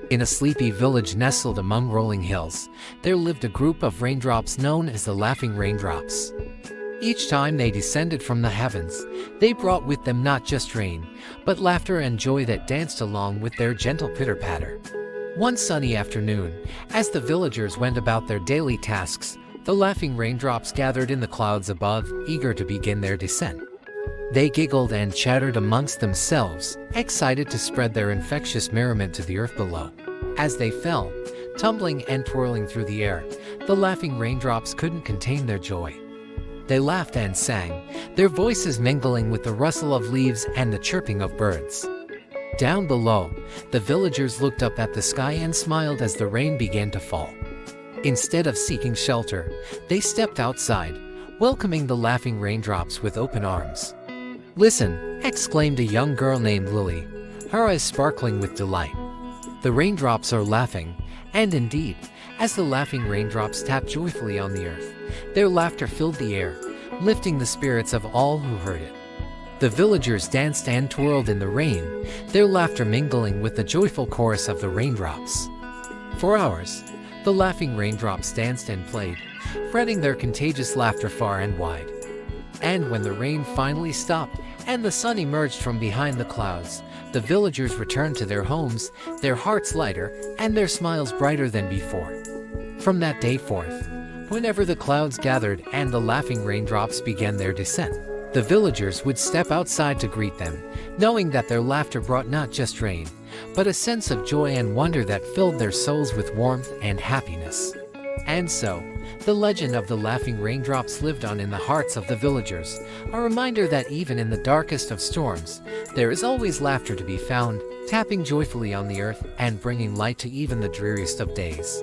In a sleepy village nestled among rolling hills, there lived a group of raindrops known as the laughing raindrops. Each time they descended from the heavens, they brought with them not just rain, but laughter and joy that danced along with their gentle pitter-patter. One sunny afternoon, as the villagers went about their daily tasks, the laughing raindrops gathered in the clouds above, eager to begin their descent. They giggled and chattered amongst themselves, excited to spread their infectious merriment to the earth below. As they fell, tumbling and twirling through the air, the laughing raindrops couldn't contain their joy. They laughed and sang, their voices mingling with the rustle of leaves and the chirping of birds. Down below, the villagers looked up at the sky and smiled as the rain began to fall. Instead of seeking shelter, they stepped outside, welcoming the laughing raindrops with open arms. "Listen," exclaimed a young girl named Lily, her eyes sparkling with delight. "The raindrops are laughing," and indeed, as the laughing raindrops tapped joyfully on the earth, their laughter filled the air, lifting the spirits of all who heard it. The villagers danced and twirled in the rain, their laughter mingling with the joyful chorus of the raindrops. For hours, the laughing raindrops danced and played, spreading their contagious laughter far and wide. And when the rain finally stopped and the sun emerged from behind the clouds, the villagers returned to their homes, their hearts lighter and their smiles brighter than before. From that day forth, whenever the clouds gathered and the laughing raindrops began their descent, the villagers would step outside to greet them, knowing that their laughter brought not just rain, but a sense of joy and wonder that filled their souls with warmth and happiness. And so, the legend of the laughing raindrops lived on in the hearts of the villagers, a reminder that even in the darkest of storms, there is always laughter to be found, tapping joyfully on the earth and bringing light to even the dreariest of days.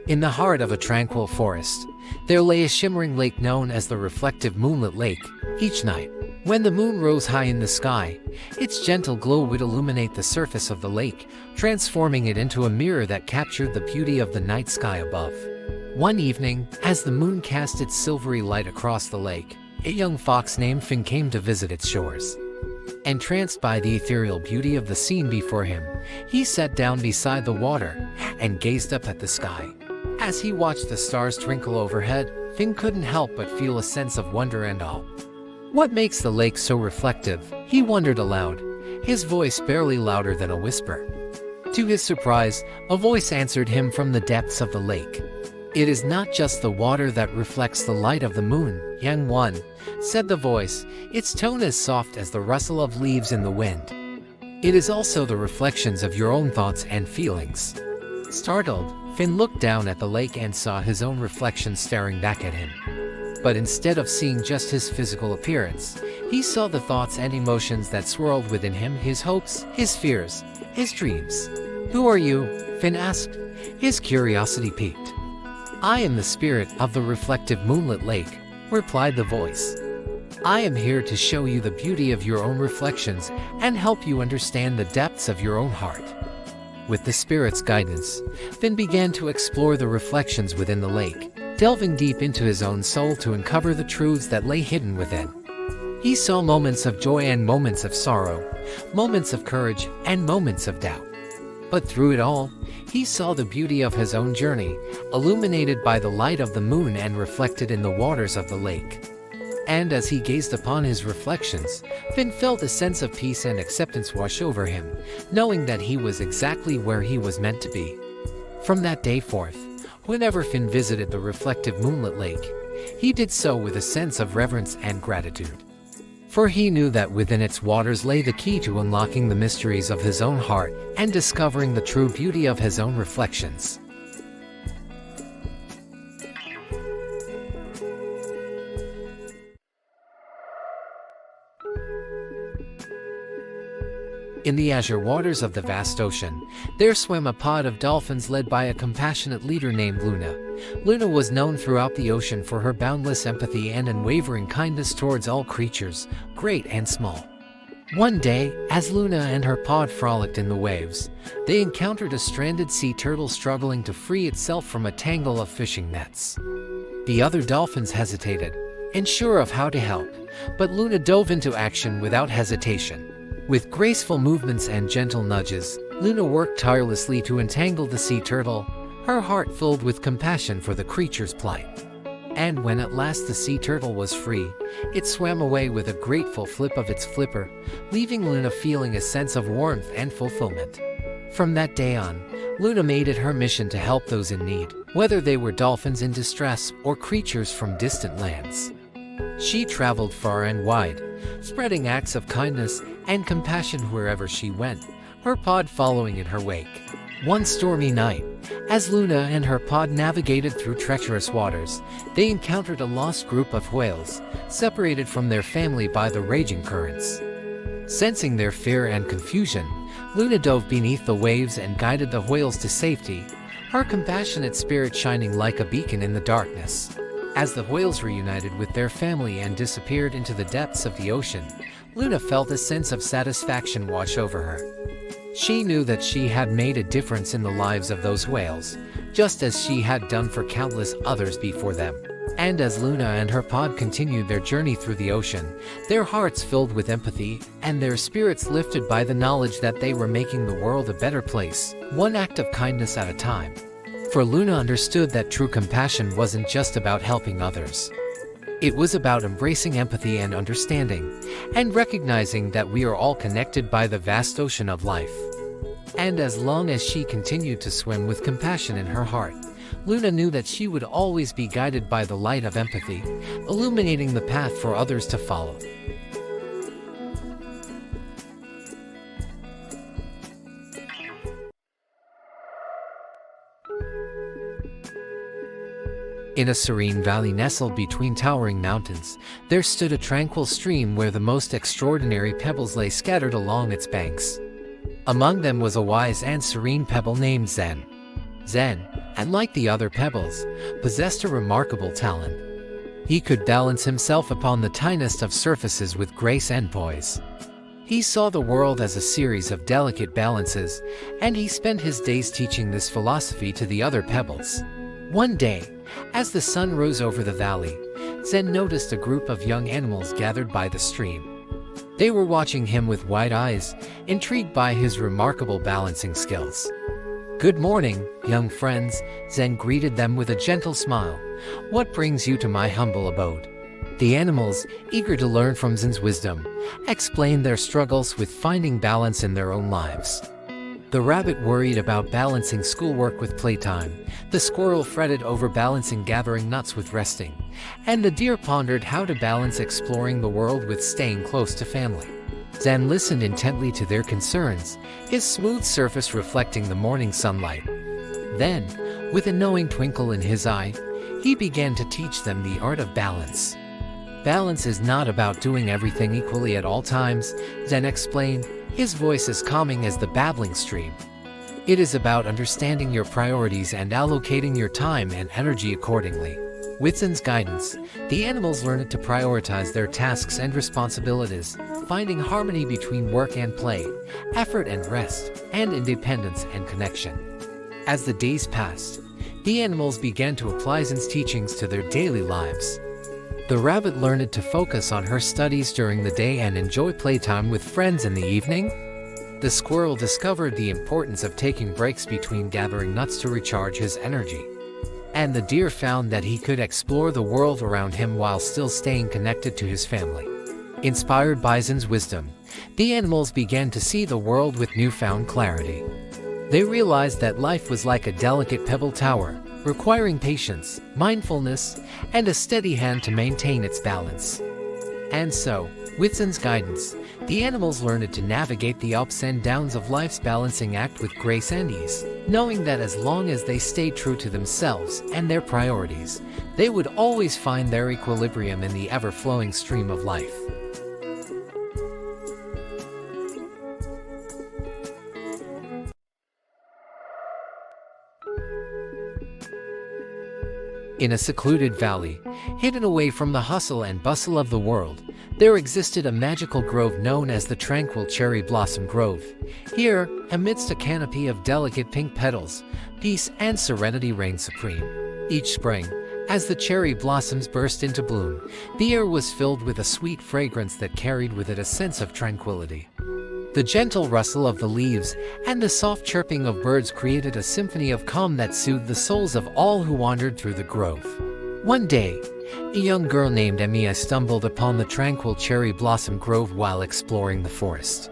In the heart of a tranquil forest, there lay a shimmering lake known as the reflective moonlit lake. Each night, when the moon rose high in the sky, its gentle glow would illuminate the surface of the lake, transforming it into a mirror that captured the beauty of the night sky above. One evening, as the moon cast its silvery light across the lake, a young fox named Finn came to visit its shores. Entranced by the ethereal beauty of the scene before him, he sat down beside the water and gazed up at the sky. As he watched the stars twinkle overhead, Finn couldn't help but feel a sense of wonder and awe. What makes the lake so reflective? He wondered aloud, his voice barely louder than a whisper. To his surprise, a voice answered him from the depths of the lake. "It is not just the water that reflects the light of the moon, young one," said the voice, its tone as soft as the rustle of leaves in the wind. "It is also the reflections of your own thoughts and feelings." Startled, Finn looked down at the lake and saw his own reflection staring back at him. But instead of seeing just his physical appearance, he saw the thoughts and emotions that swirled within him, his hopes, his fears, his dreams. "Who are you?" Finn asked, his curiosity piqued. "I am the spirit of the reflective moonlit lake," replied the voice. "I am here to show you the beauty of your own reflections and help you understand the depths of your own heart." With the spirit's guidance, Finn began to explore the reflections within the lake, delving deep into his own soul to uncover the truths that lay hidden within. He saw moments of joy and moments of sorrow, moments of courage and moments of doubt. But through it all, he saw the beauty of his own journey, illuminated by the light of the moon and reflected in the waters of the lake. And as he gazed upon his reflections, Finn felt a sense of peace and acceptance wash over him, knowing that he was exactly where he was meant to be. From that day forth, whenever Finn visited the reflective moonlit lake, he did so with a sense of reverence and gratitude. For he knew that within its waters lay the key to unlocking the mysteries of his own heart and discovering the true beauty of his own reflections. In the azure waters of the vast ocean, there swam a pod of dolphins led by a compassionate leader named Luna. Luna was known throughout the ocean for her boundless empathy and unwavering kindness towards all creatures, great and small. One day, as Luna and her pod frolicked in the waves, they encountered a stranded sea turtle struggling to free itself from a tangle of fishing nets. The other dolphins hesitated, unsure of how to help, but Luna dove into action without hesitation. With graceful movements and gentle nudges, Luna worked tirelessly to untangle the sea turtle, her heart filled with compassion for the creature's plight. And when at last the sea turtle was free, it swam away with a grateful flip of its flipper, leaving Luna feeling a sense of warmth and fulfillment. From that day on, Luna made it her mission to help those in need, whether they were dolphins in distress or creatures from distant lands. She traveled far and wide, spreading acts of kindness and compassion wherever she went, her pod following in her wake. One stormy night, as Luna and her pod navigated through treacherous waters, they encountered a lost group of whales, separated from their family by the raging currents. Sensing their fear and confusion, Luna dove beneath the waves and guided the whales to safety, her compassionate spirit shining like a beacon in the darkness. As the whales reunited with their family and disappeared into the depths of the ocean, Luna felt a sense of satisfaction wash over her. She knew that she had made a difference in the lives of those whales, just as she had done for countless others before them. And as Luna and her pod continued their journey through the ocean, their hearts filled with empathy and their spirits lifted by the knowledge that they were making the world a better place, one act of kindness at a time. For Luna understood that true compassion wasn't just about helping others. It was about embracing empathy and understanding, and recognizing that we are all connected by the vast ocean of life. And as long as she continued to swim with compassion in her heart, Luna knew that she would always be guided by the light of empathy, illuminating the path for others to follow. In a serene valley nestled between towering mountains, there stood a tranquil stream where the most extraordinary pebbles lay scattered along its banks. Among them was a wise and serene pebble named Zen. Zen, unlike the other pebbles, possessed a remarkable talent. He could balance himself upon the tiniest of surfaces with grace and poise. He saw the world as a series of delicate balances, and he spent his days teaching this philosophy to the other pebbles. One day, as the sun rose over the valley, Zen noticed a group of young animals gathered by the stream. They were watching him with wide eyes, intrigued by his remarkable balancing skills. "Good morning, young friends," Zen greeted them with a gentle smile. "What brings you to my humble abode?" The animals, eager to learn from Zen's wisdom, explained their struggles with finding balance in their own lives. The rabbit worried about balancing schoolwork with playtime, the squirrel fretted over balancing gathering nuts with resting, and the deer pondered how to balance exploring the world with staying close to family. Zen listened intently to their concerns, his smooth surface reflecting the morning sunlight. Then, with a knowing twinkle in his eye, he began to teach them the art of balance. "Balance is not about doing everything equally at all times," Zen explained, his voice as calming as the babbling stream. "It is about understanding your priorities and allocating your time and energy accordingly." With Zen's guidance, the animals learned to prioritize their tasks and responsibilities, finding harmony between work and play, effort and rest, and independence and connection. As the days passed, the animals began to apply Zen's teachings to their daily lives. The rabbit learned to focus on her studies during the day and enjoy playtime with friends in the evening. The squirrel discovered the importance of taking breaks between gathering nuts to recharge his energy. And the deer found that he could explore the world around him while still staying connected to his family. Inspired by Zen's wisdom, the animals began to see the world with newfound clarity. They realized that life was like a delicate pebble tower, requiring patience, mindfulness, and a steady hand to maintain its balance. And so, with Zen's guidance, the animals learned to navigate the ups and downs of life's balancing act with grace and ease, knowing that as long as they stayed true to themselves and their priorities, they would always find their equilibrium in the ever-flowing stream of life. In a secluded valley, hidden away from the hustle and bustle of the world, there existed a magical grove known as the Tranquil Cherry Blossom Grove. Here, amidst a canopy of delicate pink petals, peace and serenity reigned supreme. Each spring, As the cherry blossoms burst into bloom, the air was filled with a sweet fragrance that carried with it a sense of tranquility. The gentle rustle of the leaves and the soft chirping of birds created a symphony of calm that soothed the souls of all who wandered through the grove. One day, a young girl named Emmy stumbled upon the tranquil cherry blossom grove while exploring the forest.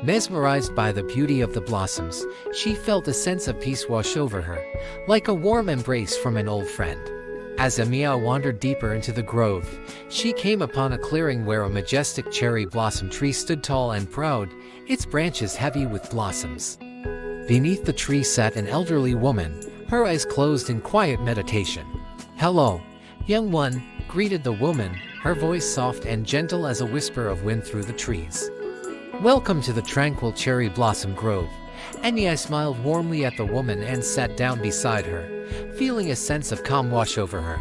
Mesmerized by the beauty of the blossoms, she felt a sense of peace wash over her, like a warm embrace from an old friend. As Emiya wandered deeper into the grove, she came upon a clearing where a majestic cherry blossom tree stood tall and proud, its branches heavy with blossoms. Beneath the tree sat an elderly woman, her eyes closed in quiet meditation. "Hello, young one," greeted the woman, her voice soft and gentle as a whisper of wind through the trees. "Welcome to the tranquil cherry blossom grove." Emiya smiled warmly at the woman and sat down beside her, feeling a sense of calm wash over her.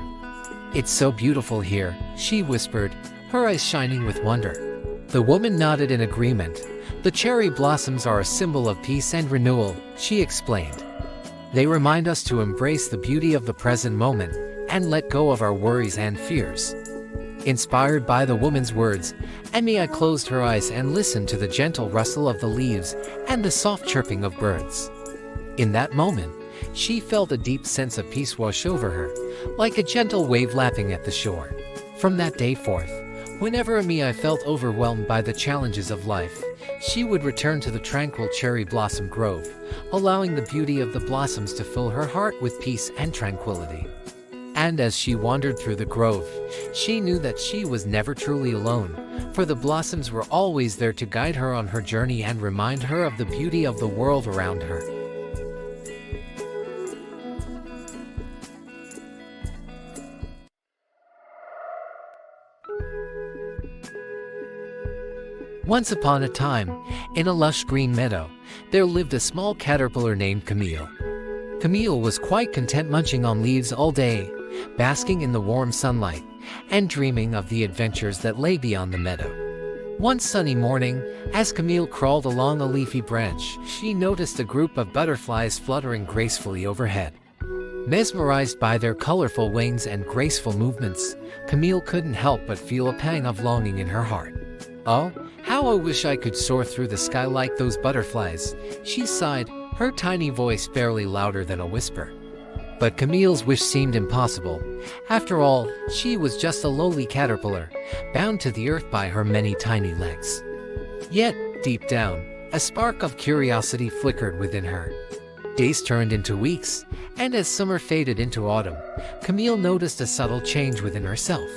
"It's so beautiful here," she whispered, her eyes shining with wonder. The woman nodded in agreement. "The cherry blossoms are a symbol of peace and renewal," she explained. "They remind us to embrace the beauty of the present moment and let go of our worries and fears." Inspired by the woman's words, Emiya closed her eyes and listened to the gentle rustle of the leaves and the soft chirping of birds. In that moment, she felt a deep sense of peace wash over her, like a gentle wave lapping at the shore. From that day forth, whenever Emiya felt overwhelmed by the challenges of life, she would return to the tranquil cherry blossom grove, allowing the beauty of the blossoms to fill her heart with peace and tranquility. And as she wandered through the grove, she knew that she was never truly alone, for the blossoms were always there to guide her on her journey and remind her of the beauty of the world around her. Once upon a time, in a lush green meadow, there lived a small caterpillar named Camille. Camille was quite content munching on leaves all day, basking in the warm sunlight, and dreaming of the adventures that lay beyond the meadow. One sunny morning, as Camille crawled along a leafy branch, she noticed a group of butterflies fluttering gracefully overhead. Mesmerized by their colorful wings and graceful movements, Camille couldn't help but feel a pang of longing in her heart. "Oh, how I wish I could soar through the sky like those butterflies," she sighed, her tiny voice barely louder than a whisper. But Camille's wish seemed impossible. After all, she was just a lowly caterpillar, bound to the earth by her many tiny legs. Yet, deep down, a spark of curiosity flickered within her. Days turned into weeks, and as summer faded into autumn, Camille noticed a subtle change within herself.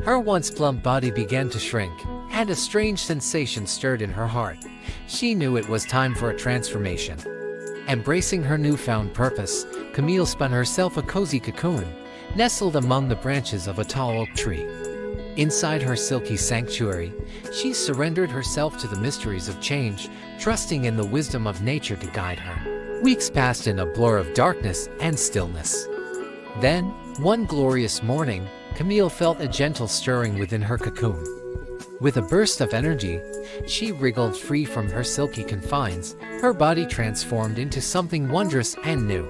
Her once plump body began to shrink, and a strange sensation stirred in her heart. She knew it was time for a transformation. Embracing her newfound purpose, Camille spun herself a cozy cocoon, nestled among the branches of a tall oak tree. Inside her silky sanctuary, she surrendered herself to the mysteries of change, trusting in the wisdom of nature to guide her. Weeks passed in a blur of darkness and stillness. Then, one glorious morning, Camille felt a gentle stirring within her cocoon. With a burst of energy, she wriggled free from her silky confines, her body transformed into something wondrous and new.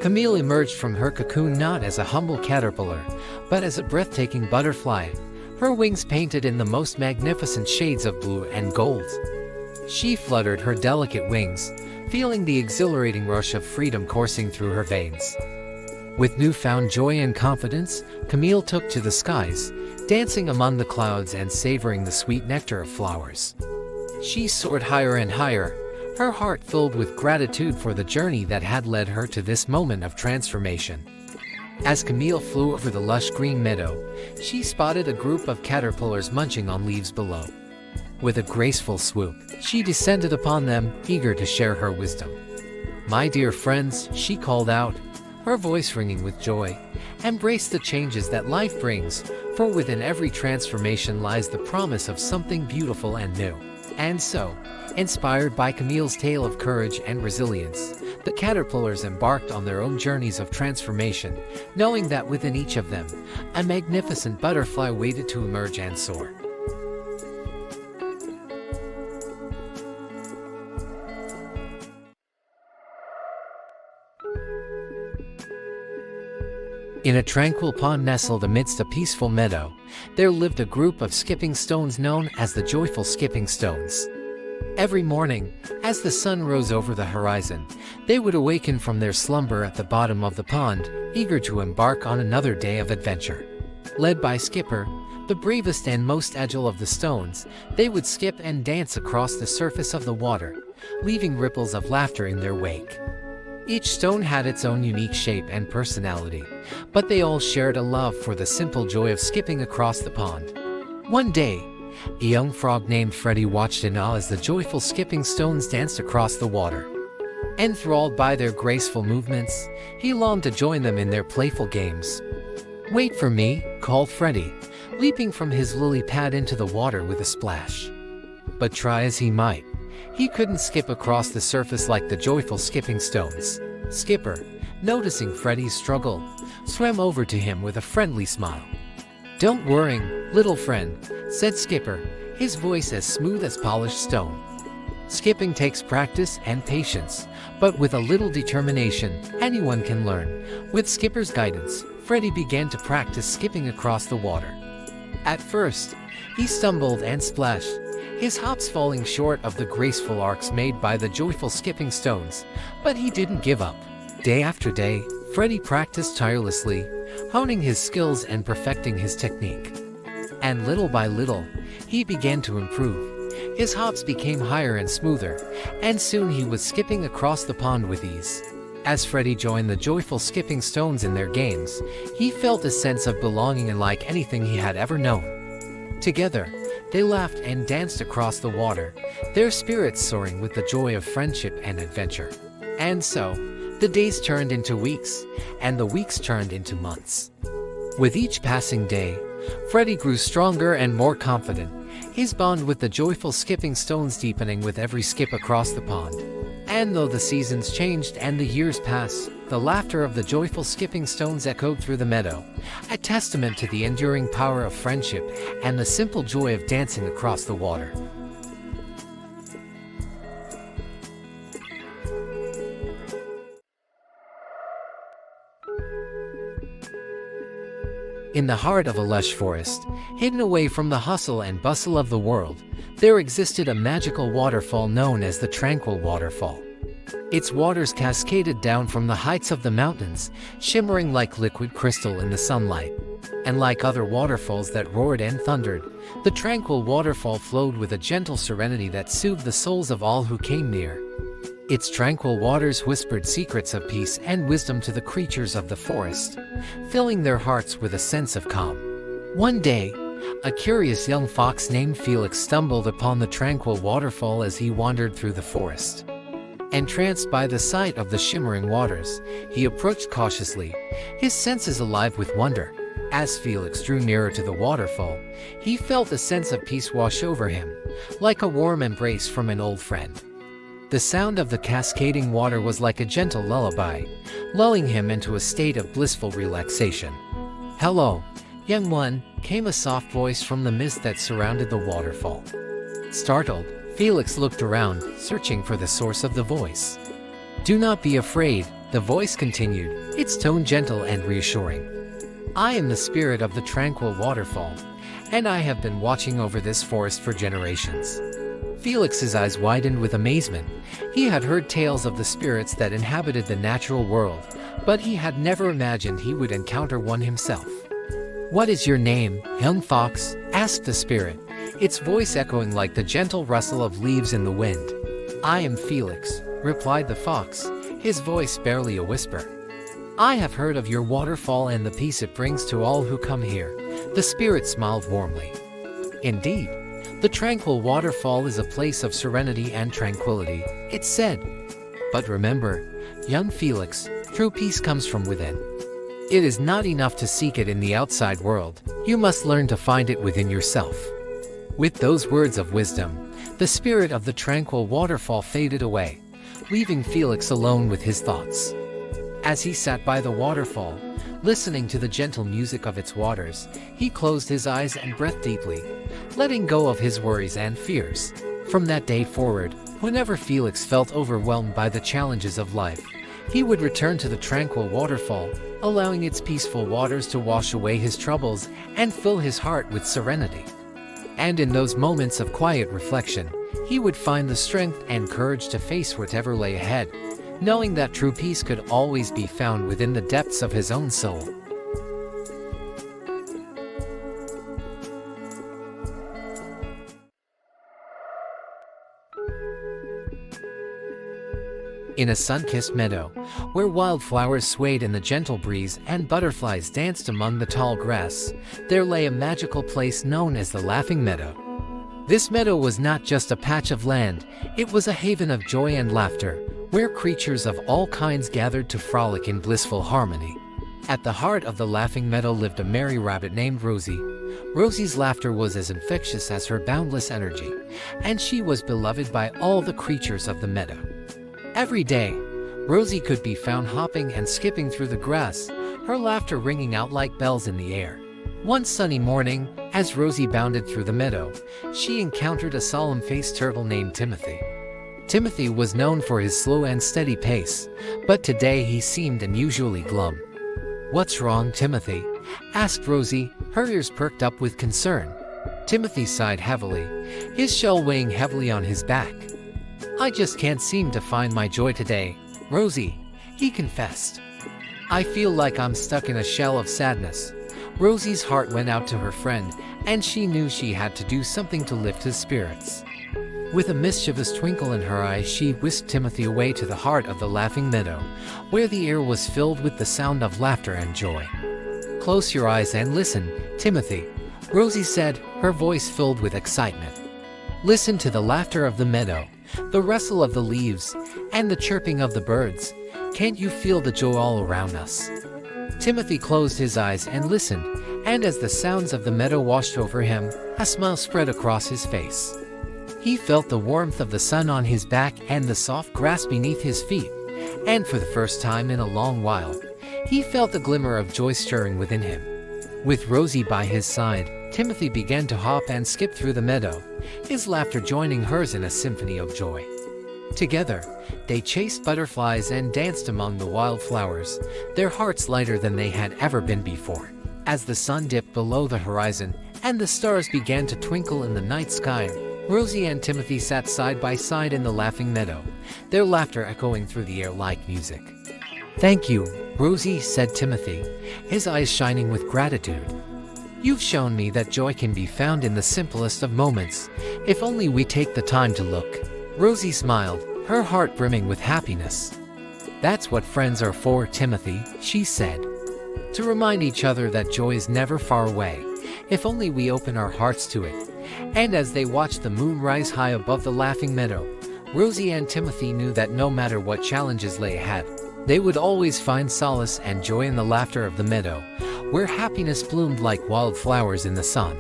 Camille emerged from her cocoon not as a humble caterpillar, but as a breathtaking butterfly, her wings painted in the most magnificent shades of blue and gold. She fluttered her delicate wings, feeling the exhilarating rush of freedom coursing through her veins. With newfound joy and confidence, Camille took to the skies, dancing among the clouds and savoring the sweet nectar of flowers. She soared higher and higher, her heart filled with gratitude for the journey that had led her to this moment of transformation. As Camille flew over the lush green meadow, she spotted a group of caterpillars munching on leaves below. With a graceful swoop, she descended upon them, eager to share her wisdom. "My dear friends," she called out, her voice ringing with joy, "embrace the changes that life brings, for within every transformation lies the promise of something beautiful and new." And so, inspired by Camille's tale of courage and resilience, the caterpillars embarked on their own journeys of transformation, knowing that within each of them, a magnificent butterfly waited to emerge and soar. In a tranquil pond nestled amidst a peaceful meadow, there lived a group of skipping stones known as the joyful skipping stones. Every morning, as the sun rose over the horizon, they would awaken from their slumber at the bottom of the pond, eager to embark on another day of adventure. Led by Skipper, the bravest and most agile of the stones, they would skip and dance across the surface of the water, leaving ripples of laughter in their wake. Each stone had its own unique shape and personality, but they all shared a love for the simple joy of skipping across the pond. One day, a young frog named Freddy watched in awe as the joyful skipping stones danced across the water. Enthralled by their graceful movements, he longed to join them in their playful games. "Wait for me," called Freddy, leaping from his lily pad into the water with a splash. But try as he might, he couldn't skip across the surface like the joyful skipping stones. Skipper, noticing Freddy's struggle, swam over to him with a friendly smile. "Don't worry, little friend," said Skipper, his voice as smooth as polished stone. "Skipping takes practice and patience, but with a little determination, anyone can learn." With Skipper's guidance, Freddy began to practice skipping across the water. At first, he stumbled and splashed, his hops falling short of the graceful arcs made by the joyful skipping stones, but he didn't give up. Day after day, Freddy practiced tirelessly, honing his skills and perfecting his technique. And little by little, he began to improve. His hops became higher and smoother, and soon he was skipping across the pond with ease. As Freddy joined the joyful skipping stones in their games, he felt a sense of belonging unlike anything he had ever known. Together, they laughed and danced across the water, their spirits soaring with the joy of friendship and adventure. And so, the days turned into weeks, and the weeks turned into months. With each passing day, Freddy grew stronger and more confident, his bond with the joyful skipping stones deepening with every skip across the pond. And though the seasons changed and the years passed, the laughter of the joyful skipping stones echoed through the meadow, a testament to the enduring power of friendship and the simple joy of dancing across the water. In the heart of a lush forest, hidden away from the hustle and bustle of the world, there existed a magical waterfall known as the Tranquil Waterfall. Its waters cascaded down from the heights of the mountains, shimmering like liquid crystal in the sunlight. And like other waterfalls that roared and thundered, the Tranquil Waterfall flowed with a gentle serenity that soothed the souls of all who came near. Its tranquil waters whispered secrets of peace and wisdom to the creatures of the forest, filling their hearts with a sense of calm. One day, a curious young fox named Felix stumbled upon the tranquil waterfall as he wandered through the forest. Entranced by the sight of the shimmering waters, he approached cautiously, his senses alive with wonder. As Felix drew nearer to the waterfall, he felt a sense of peace wash over him, like a warm embrace from an old friend. The sound of the cascading water was like a gentle lullaby, lulling him into a state of blissful relaxation. "Hello, young one," came a soft voice from the mist that surrounded the waterfall. Startled, Felix looked around, searching for the source of the voice. "Do not be afraid," the voice continued, its tone gentle and reassuring. "I am the spirit of the tranquil waterfall, and I have been watching over this forest for generations." Felix's eyes widened with amazement. He had heard tales of the spirits that inhabited the natural world, but he had never imagined he would encounter one himself. "What is your name, young fox?" asked the spirit, its voice echoing like the gentle rustle of leaves in the wind. "I am Felix," replied the fox, his voice barely a whisper. "I have heard of your waterfall and the peace it brings to all who come here." The spirit smiled warmly. "Indeed, the tranquil waterfall is a place of serenity and tranquility," it said. "But remember, young Felix, true peace comes from within. It is not enough to seek it in the outside world, you must learn to find it within yourself." With those words of wisdom, the spirit of the tranquil waterfall faded away, leaving Felix alone with his thoughts. As he sat by the waterfall, listening to the gentle music of its waters, he closed his eyes and breathed deeply, letting go of his worries and fears. From that day forward, whenever Felix felt overwhelmed by the challenges of life, he would return to the tranquil waterfall, allowing its peaceful waters to wash away his troubles and fill his heart with serenity. And in those moments of quiet reflection, he would find the strength and courage to face whatever lay ahead, knowing that true peace could always be found within the depths of his own soul. In a sun-kissed meadow, where wildflowers swayed in the gentle breeze and butterflies danced among the tall grass, there lay a magical place known as the Laughing Meadow. This meadow was not just a patch of land, it was a haven of joy and laughter, where creatures of all kinds gathered to frolic in blissful harmony. At the heart of the Laughing Meadow lived a merry rabbit named Rosie. Rosie's laughter was as infectious as her boundless energy, and she was beloved by all the creatures of the meadow. Every day, Rosie could be found hopping and skipping through the grass, her laughter ringing out like bells in the air. One sunny morning, as Rosie bounded through the meadow, she encountered a solemn-faced turtle named Timothy. Timothy was known for his slow and steady pace, but today he seemed unusually glum. "What's wrong, Timothy?" asked Rosie, her ears perked up with concern. Timothy sighed heavily, his shell weighing heavily on his back. "I just can't seem to find my joy today, Rosie," he confessed. "I feel like I'm stuck in a shell of sadness." Rosie's heart went out to her friend, and she knew she had to do something to lift his spirits. With a mischievous twinkle in her eyes, she whisked Timothy away to the heart of the Laughing Meadow, where the air was filled with the sound of laughter and joy. "Close your eyes and listen, Timothy," Rosie said, her voice filled with excitement. "Listen to the laughter of the meadow, the rustle of the leaves, and the chirping of the birds. Can't you feel the joy all around us?" Timothy closed his eyes and listened, and as the sounds of the meadow washed over him, a smile spread across his face. He felt the warmth of the sun on his back and the soft grass beneath his feet, and for the first time in a long while, he felt a glimmer of joy stirring within him. With Rosie by his side, Timothy began to hop and skip through the meadow, his laughter joining hers in a symphony of joy. Together, they chased butterflies and danced among the wildflowers, their hearts lighter than they had ever been before. As the sun dipped below the horizon and the stars began to twinkle in the night sky, Rosie and Timothy sat side by side in the Laughing Meadow, their laughter echoing through the air like music. "Thank you, Rosie," said Timothy, his eyes shining with gratitude. "You've shown me that joy can be found in the simplest of moments, if only we take the time to look." Rosie smiled, her heart brimming with happiness. "That's what friends are for, Timothy," she said. "To remind each other that joy is never far away, if only we open our hearts to it." And as they watched the moon rise high above the Laughing Meadow, Rosie and Timothy knew that no matter what challenges lay ahead, they would always find solace and joy in the laughter of the meadow, where happiness bloomed like wildflowers in the sun.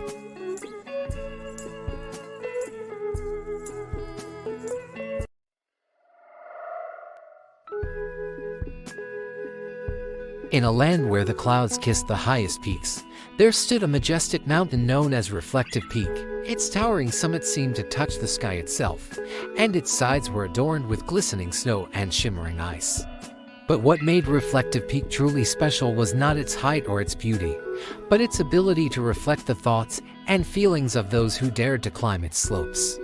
In a land where the clouds kissed the highest peaks, there stood a majestic mountain known as Reflective Peak. Its towering summit seemed to touch the sky itself, and its sides were adorned with glistening snow and shimmering ice. But what made Reflective Peak truly special was not its height or its beauty, but its ability to reflect the thoughts and feelings of those who dared to climb its slopes.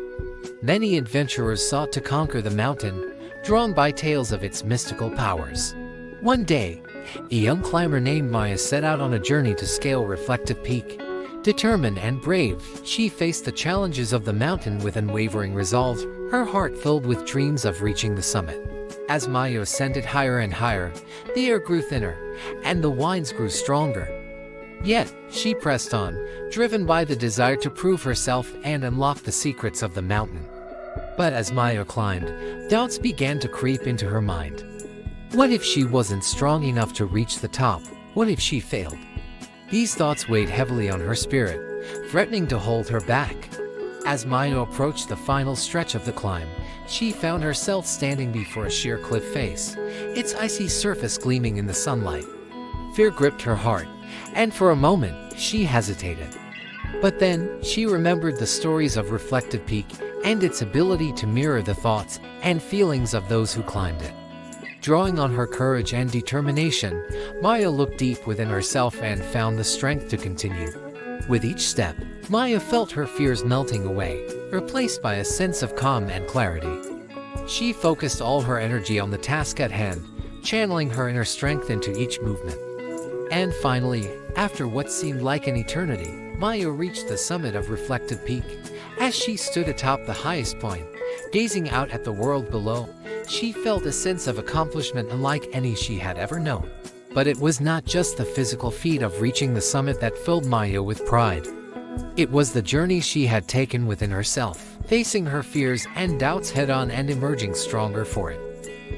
Many adventurers sought to conquer the mountain, drawn by tales of its mystical powers. One day, a young climber named Maya set out on a journey to scale Reflective Peak. Determined and brave, she faced the challenges of the mountain with unwavering resolve, her heart filled with dreams of reaching the summit. As Maya ascended higher and higher, the air grew thinner, and the winds grew stronger. Yet, she pressed on, driven by the desire to prove herself and unlock the secrets of the mountain. But as Maya climbed, doubts began to creep into her mind. What if she wasn't strong enough to reach the top? What if she failed? These thoughts weighed heavily on her spirit, threatening to hold her back. As Maya approached the final stretch of the climb, she found herself standing before a sheer cliff face, its icy surface gleaming in the sunlight. Fear gripped her heart, and for a moment, she hesitated. But then, she remembered the stories of Reflective Peak and its ability to mirror the thoughts and feelings of those who climbed it. Drawing on her courage and determination, Maya looked deep within herself and found the strength to continue. With each step, Maya felt her fears melting away, replaced by a sense of calm and clarity. She focused all her energy on the task at hand, channeling her inner strength into each movement. And finally, after what seemed like an eternity, Maya reached the summit of Reflective Peak. As she stood atop the highest point, gazing out at the world below, she felt a sense of accomplishment unlike any she had ever known. But it was not just the physical feat of reaching the summit that filled Maya with pride. It was the journey she had taken within herself, facing her fears and doubts head-on and emerging stronger for it.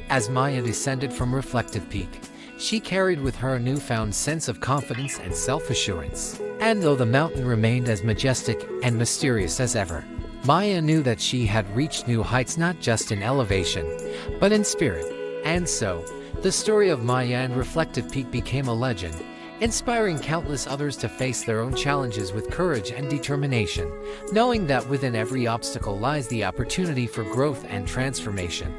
As Maya descended from Reflective Peak, she carried with her a newfound sense of confidence and self-assurance. And though the mountain remained as majestic and mysterious as ever, Maya knew that she had reached new heights not just in elevation, but in spirit. And so, the story of Maya and Reflective Peak became a legend, inspiring countless others to face their own challenges with courage and determination, knowing that within every obstacle lies the opportunity for growth and transformation.